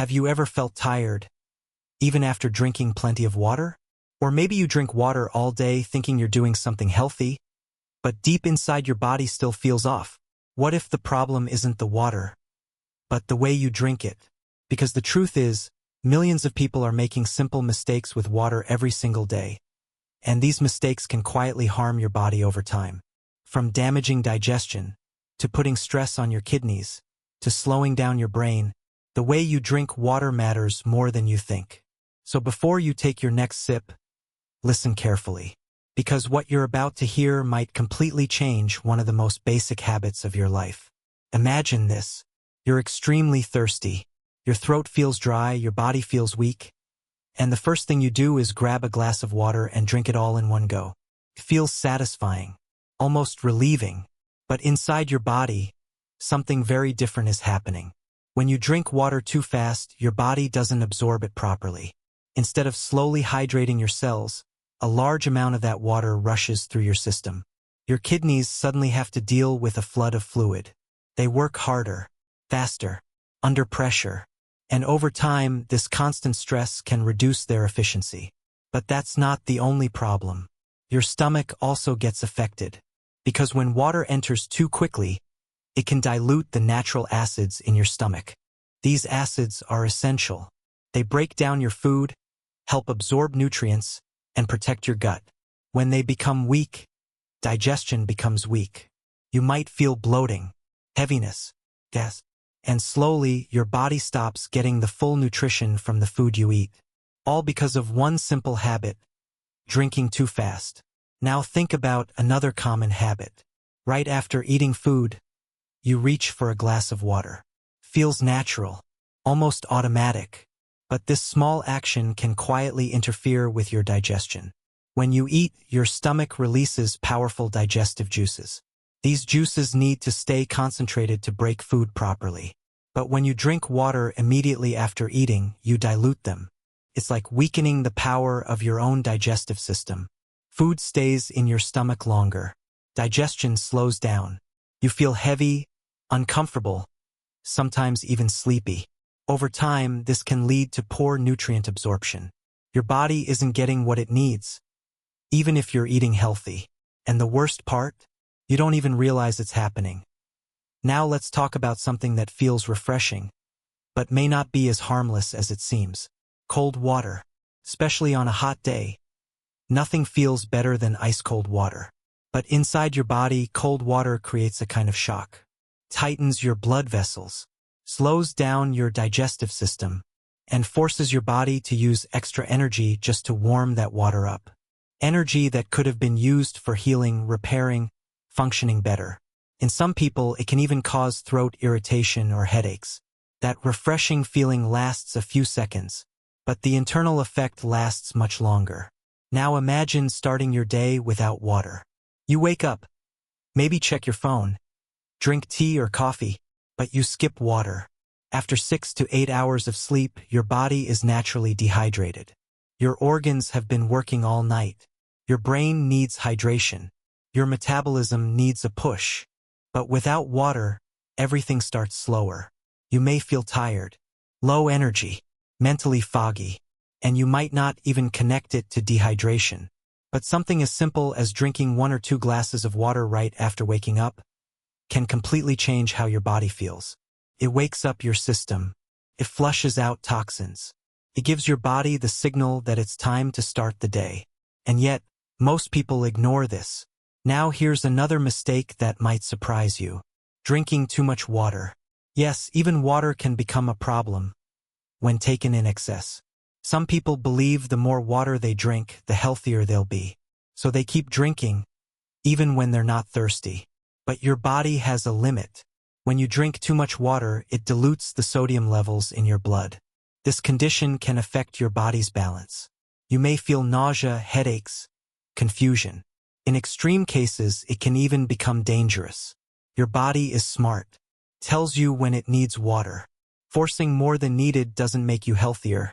Have you ever felt tired, even after drinking plenty of water? Or maybe you drink water all day thinking you're doing something healthy, but deep inside your body still feels off. What if the problem isn't the water, but the way you drink it? Because the truth is, millions of people are making simple mistakes with water every single day. And these mistakes can quietly harm your body over time. From damaging digestion, to putting stress on your kidneys, to slowing down your brain, the way you drink water matters more than you think. So before you take your next sip, listen carefully. Because what you're about to hear might completely change one of the most basic habits of your life. Imagine this. You're extremely thirsty. Your throat feels dry, your body feels weak. And the first thing you do is grab a glass of water and drink it all in one go. It feels satisfying, almost relieving. But inside your body, something very different is happening. When you drink water too fast, your body doesn't absorb it properly. Instead of slowly hydrating your cells, a large amount of that water rushes through your system. Your kidneys suddenly have to deal with a flood of fluid. They work harder, faster, under pressure. And over time, this constant stress can reduce their efficiency. But that's not the only problem. Your stomach also gets affected. Because when water enters too quickly, it can dilute the natural acids in your stomach. These acids are essential. They break down your food, help absorb nutrients, and protect your gut. When they become weak, digestion becomes weak. You might feel bloating, heaviness, gas, and slowly your body stops getting the full nutrition from the food you eat. All because of one simple habit: drinking too fast. Now think about another common habit. Right after eating food, you reach for a glass of water. Feels natural, almost automatic. But this small action can quietly interfere with your digestion. When you eat, your stomach releases powerful digestive juices. These juices need to stay concentrated to break food properly. But when you drink water immediately after eating, you dilute them. It's like weakening the power of your own digestive system. Food stays in your stomach longer. Digestion slows down. You feel heavy, uncomfortable, sometimes even sleepy. Over time, this can lead to poor nutrient absorption. Your body isn't getting what it needs, even if you're eating healthy. And the worst part? You don't even realize it's happening. Now let's talk about something that feels refreshing, but may not be as harmless as it seems. Cold water. Especially on a hot day. Nothing feels better than ice-cold water. But inside your body, cold water creates a kind of shock. Tightens your blood vessels, slows down your digestive system, and forces your body to use extra energy just to warm that water up. Energy that could have been used for healing, repairing, functioning better. In some people, it can even cause throat irritation or headaches. That refreshing feeling lasts a few seconds, but the internal effect lasts much longer. Now imagine starting your day without water. You wake up, maybe check your phone, drink tea or coffee, but you skip water. After 6 to 8 hours of sleep, your body is naturally dehydrated. Your organs have been working all night. Your brain needs hydration. Your metabolism needs a push. But without water, everything starts slower. You may feel tired, low energy, mentally foggy, and you might not even connect it to dehydration. But something as simple as drinking 1 or 2 glasses of water right after waking up can completely change how your body feels. It wakes up your system. It flushes out toxins. It gives your body the signal that it's time to start the day. And yet, most people ignore this. Now here's another mistake that might surprise you. Drinking too much water. Yes, even water can become a problem when taken in excess. Some people believe the more water they drink, the healthier they'll be. So they keep drinking, even when they're not thirsty. But your body has a limit. When you drink too much water, it dilutes the sodium levels in your blood. This condition can affect your body's balance. You may feel nausea, headaches, confusion. In extreme cases, it can even become dangerous. Your body is smart. Tells you when it needs water. Forcing more than needed doesn't make you healthier.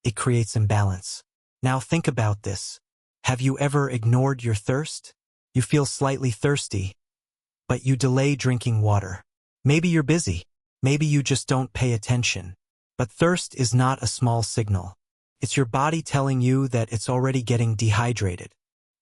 It creates imbalance. Now think about this. Have you ever ignored your thirst? You feel slightly thirsty, but you delay drinking water. Maybe you're busy. Maybe you just don't pay attention. But thirst is not a small signal. It's your body telling you that it's already getting dehydrated.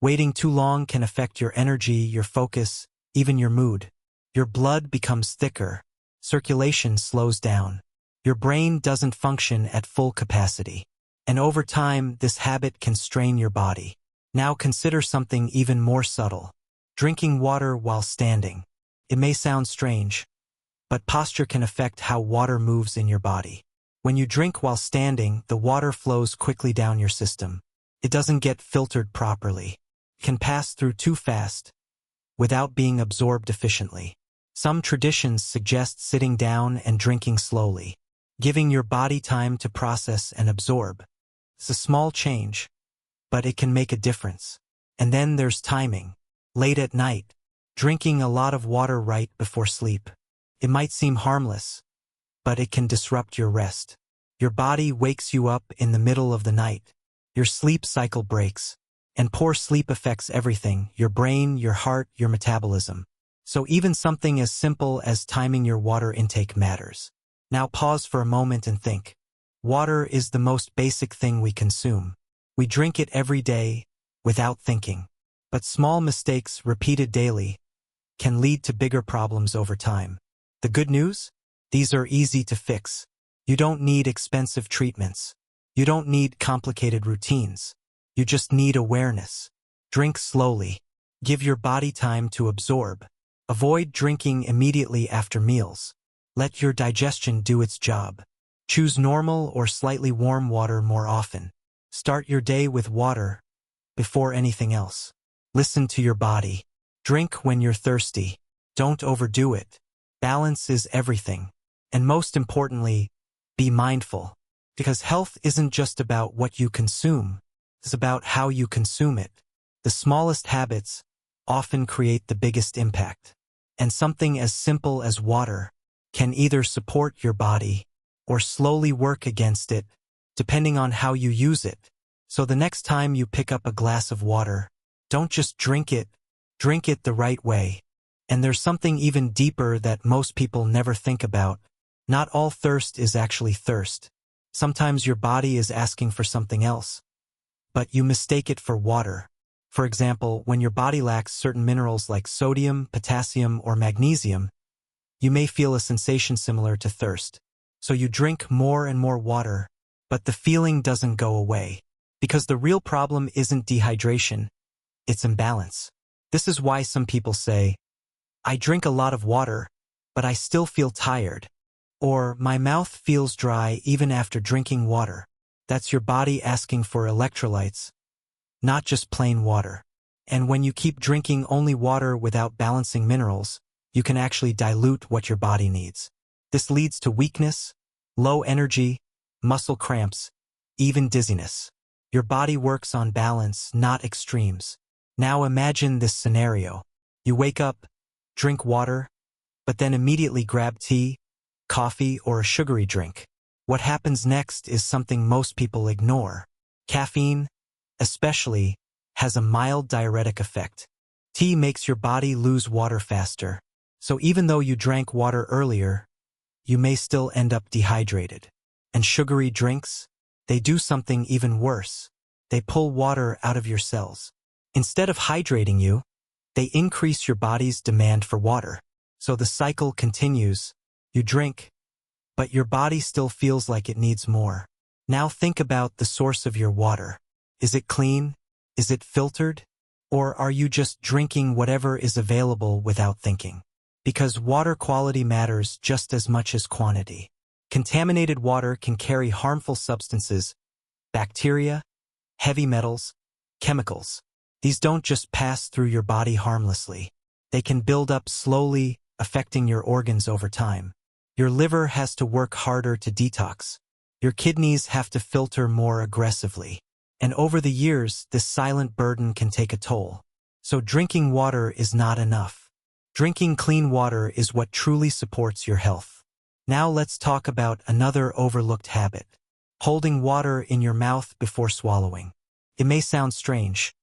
Waiting too long can affect your energy, your focus, even your mood. Your blood becomes thicker. Circulation slows down. Your brain doesn't function at full capacity. And over time, this habit can strain your body. Now consider something even more subtle. Drinking water while standing. It may sound strange, but posture can affect how water moves in your body. When you drink while standing, the water flows quickly down your system. It doesn't get filtered properly. It can pass through too fast, without being absorbed efficiently. Some traditions suggest sitting down and drinking slowly, giving your body time to process and absorb. It's a small change, but it can make a difference. And then there's timing. Late at night, drinking a lot of water right before sleep. It might seem harmless, but it can disrupt your rest. Your body wakes you up in the middle of the night. Your sleep cycle breaks, and poor sleep affects everything: your brain, your heart, your metabolism. So even something as simple as timing your water intake matters. Now pause for a moment and think. Water is the most basic thing we consume. We drink it every day, without thinking. But small mistakes repeated daily can lead to bigger problems over time. The good news? These are easy to fix. You don't need expensive treatments. You don't need complicated routines. You just need awareness. Drink slowly. Give your body time to absorb. Avoid drinking immediately after meals. Let your digestion do its job. Choose normal or slightly warm water more often. Start your day with water before anything else. Listen to your body. Drink when you're thirsty. Don't overdo it. Balance is everything. And most importantly, be mindful. Because health isn't just about what you consume. It's about how you consume it. The smallest habits often create the biggest impact. And something as simple as water can either support your body or slowly work against it, depending on how you use it. So the next time you pick up a glass of water, don't just drink it the right way. And there's something even deeper that most people never think about. Not all thirst is actually thirst. Sometimes your body is asking for something else, but you mistake it for water. For example, when your body lacks certain minerals like sodium, potassium, or magnesium, you may feel a sensation similar to thirst. So you drink more and more water, but the feeling doesn't go away. Because the real problem isn't dehydration, it's imbalance. This is why some people say, I drink a lot of water, but I still feel tired. Or, my mouth feels dry even after drinking water. That's your body asking for electrolytes, not just plain water. And when you keep drinking only water without balancing minerals, you can actually dilute what your body needs. This leads to weakness, low energy, muscle cramps, even dizziness. Your body works on balance, not extremes. Now imagine this scenario. You wake up, drink water, but then immediately grab tea, coffee, or a sugary drink. What happens next is something most people ignore. Caffeine, especially, has a mild diuretic effect. Tea makes your body lose water faster. So even though you drank water earlier, you may still end up dehydrated. And sugary drinks? They do something even worse. They pull water out of your cells. Instead of hydrating you, they increase your body's demand for water. So the cycle continues. You drink, but your body still feels like it needs more. Now think about the source of your water. Is it clean? Is it filtered? Or are you just drinking whatever is available without thinking? Because water quality matters just as much as quantity. Contaminated water can carry harmful substances, bacteria, heavy metals, chemicals. These don't just pass through your body harmlessly. They can build up slowly, affecting your organs over time. Your liver has to work harder to detox. Your kidneys have to filter more aggressively. And over the years, this silent burden can take a toll. So drinking water is not enough. Drinking clean water is what truly supports your health. Now let's talk about another overlooked habit. Holding water in your mouth before swallowing. It may sound strange,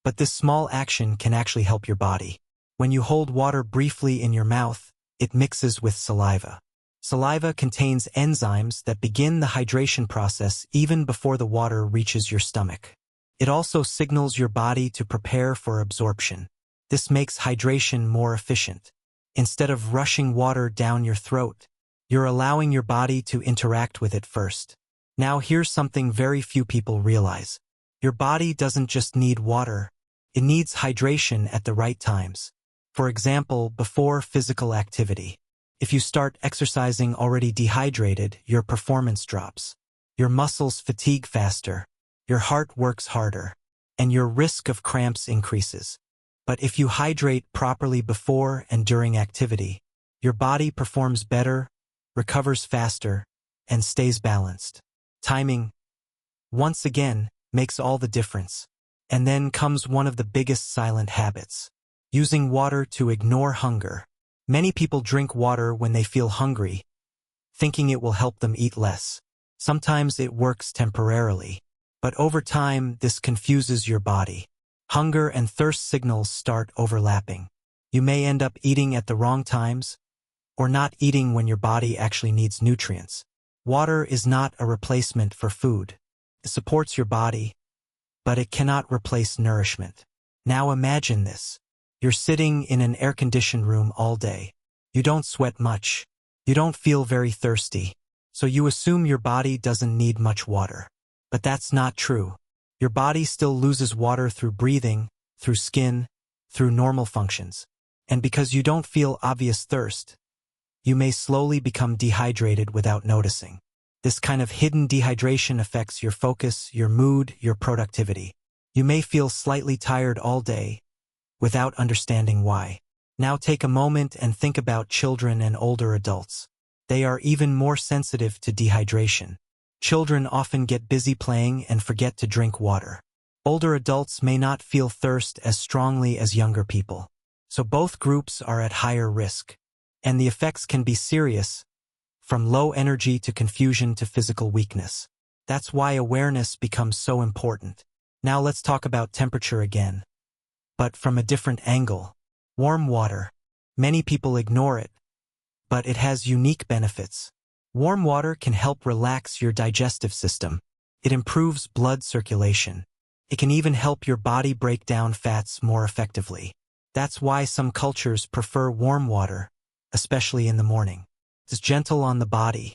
but this small action can actually help your body. When you hold water briefly in your mouth, it mixes with saliva. Saliva contains enzymes that begin the hydration process even before the water reaches your stomach. It also signals your body to prepare for absorption. This makes hydration more efficient. Instead of rushing water down your throat, you're allowing your body to interact with it first. Now here's something very few people realize. Your body doesn't just need water, it needs hydration at the right times. For example, before physical activity. If you start exercising already dehydrated, your performance drops. Your muscles fatigue faster, your heart works harder, and your risk of cramps increases. But if you hydrate properly before and during activity, your body performs better, recovers faster, and stays balanced. Timing, once again, makes all the difference. And then comes one of the biggest silent habits: using water to ignore hunger. Many people drink water when they feel hungry, thinking it will help them eat less. Sometimes it works temporarily, but over time this confuses your body. Hunger and thirst signals start overlapping. You may end up eating at the wrong times, or not eating when your body actually needs nutrients. Water is not a replacement for food. It supports your body, but it cannot replace nourishment. Now imagine this. You're sitting in an air-conditioned room all day. You don't sweat much. You don't feel very thirsty. So you assume your body doesn't need much water. But that's not true. Your body still loses water through breathing, through skin, through normal functions. And because you don't feel obvious thirst, you may slowly become dehydrated without noticing. This kind of hidden dehydration affects your focus, your mood, your productivity. You may feel slightly tired all day, without understanding why. Now take a moment and think about children and older adults. They are even more sensitive to dehydration. Children often get busy playing and forget to drink water. Older adults may not feel thirst as strongly as younger people. So both groups are at higher risk. And the effects can be serious, from low energy to confusion to physical weakness. That's why awareness becomes so important. Now let's talk about temperature again. But from a different angle. Warm water. Many people ignore it, but it has unique benefits. Warm water can help relax your digestive system. It improves blood circulation. It can even help your body break down fats more effectively. That's why some cultures prefer warm water, especially in the morning. It's gentle on the body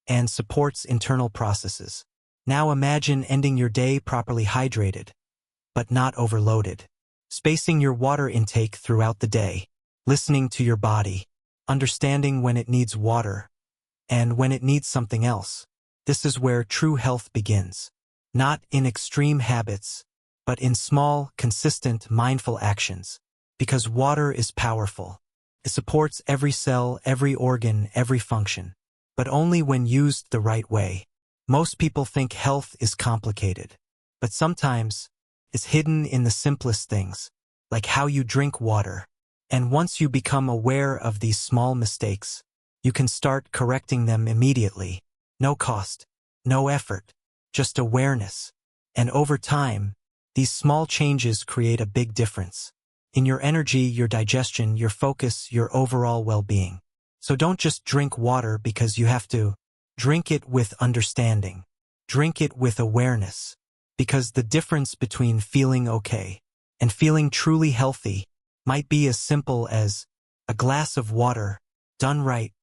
and supports internal processes. Now imagine ending your day properly hydrated, but not overloaded. Spacing your water intake throughout the day, listening to your body, understanding when it needs water, and when it needs something else. This is where true health begins. Not in extreme habits, but in small, consistent, mindful actions. Because water is powerful. It supports every cell, every organ, every function. But only when used the right way. Most people think health is complicated. But sometimes, it's hidden in the simplest things, like how you drink water. And once you become aware of these small mistakes, you can start correcting them immediately. No cost, no effort, just awareness. And over time, these small changes create a big difference. In your energy, your digestion, your focus, your overall well-being. So don't just drink water because you have to. Drink it with understanding. Drink it with awareness. Because the difference between feeling okay and feeling truly healthy might be as simple as a glass of water, done right,